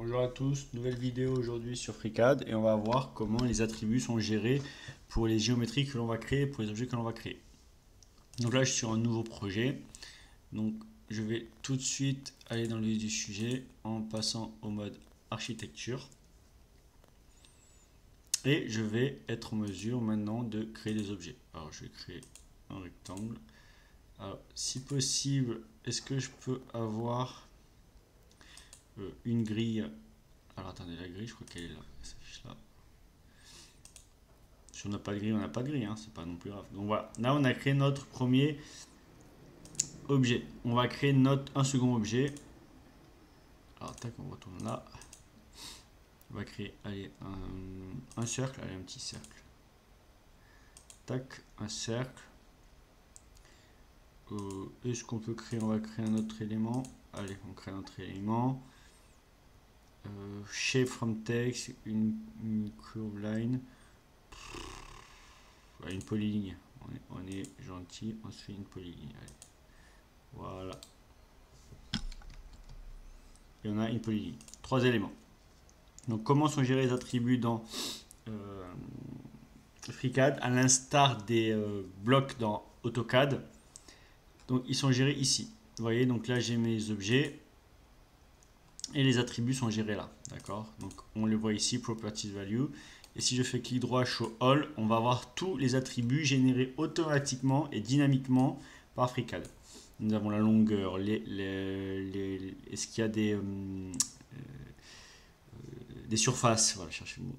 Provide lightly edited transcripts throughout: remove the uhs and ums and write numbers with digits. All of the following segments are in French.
Bonjour à tous, nouvelle vidéo aujourd'hui sur FreeCAD et on va voir comment les attributs sont gérés pour les géométries que l'on va créer, pour les objets que l'on va créer. Donc là je suis sur un nouveau projet, donc je vais tout de suite aller dans le vif du sujet en passant au mode architecture et je vais être en mesure maintenant de créer des objets. Alors je vais créer un rectangle. Alors si possible, est-ce que je peux avoir une grille? Alors attendez, la grille, je crois qu'elle est là, elle s'affiche là. Si on n'a pas de grille, on n'a pas de grille, hein, c'est pas non plus grave. Donc voilà, là on a créé notre premier objet. On va créer un second objet. Alors tac, on retourne là. On va créer, allez, un cercle, allez, un petit cercle. Tac, un cercle. Est-ce qu'on peut créer, on va créer un autre élément. Allez, on crée un autre élément. Shape from text, une curve line. Une polyligne. On est gentil, on se fait une polyligne. Allez. Voilà. Et on a une polyligne. 3 éléments. Donc comment sont gérés les attributs dans FreeCAD à l'instar des blocs dans AutoCAD. Donc ils sont gérés ici. Vous voyez, donc là j'ai mes objets et les attributs sont gérés là. D'accord. Donc on les voit ici, Properties Value. Et si je fais clic droit, Show All, on va avoir tous les attributs générés automatiquement et dynamiquement par FreeCAD. Nous avons la longueur, est-ce qu'il y a des surfaces, voilà, cherchez le mot.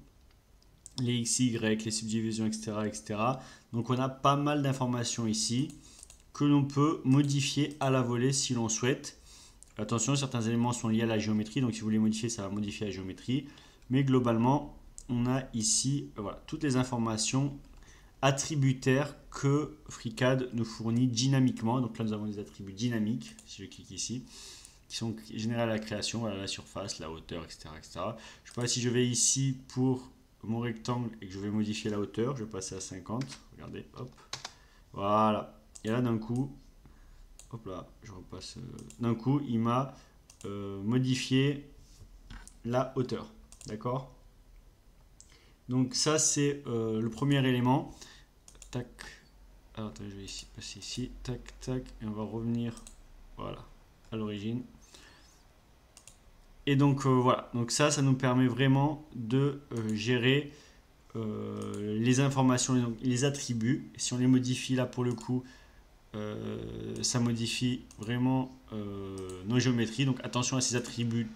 Les XY, les subdivisions, etc., etc. Donc on a pas mal d'informations ici que l'on peut modifier à la volée si l'on souhaite. Attention, certains éléments sont liés à la géométrie, donc si vous les modifiez, ça va modifier la géométrie. Mais globalement, on a ici voilà, toutes les informations attributaires que FreeCAD nous fournit dynamiquement. Donc là, nous avons des attributs dynamiques, si je clique ici, qui sont générés à la création, voilà, la surface, la hauteur, etc., etc. Je sais pas si je vais ici pour mon rectangle et que je vais modifier la hauteur, je vais passer à 50. Regardez, hop, voilà. Et là, d'un coup, hop là, je repasse. D'un coup, il m'a modifié la hauteur. D'accord? Donc ça, c'est le premier élément. Tac. Alors, attends, je vais ici, passer ici. Tac, tac. Et on va revenir, voilà, à l'origine. Et donc, voilà. Donc ça nous permet vraiment de gérer les informations, les attributs. Et si on les modifie là, pour le coup, ça modifie vraiment nos géométries. Donc attention à ces attributs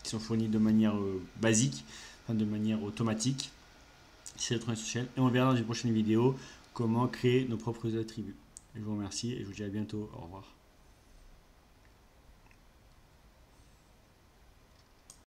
qui sont fournis de manière basique, enfin de manière automatique. C'est le travail social. Et on verra dans une prochaine vidéo comment créer nos propres attributs. Je vous remercie et je vous dis à bientôt. Au revoir.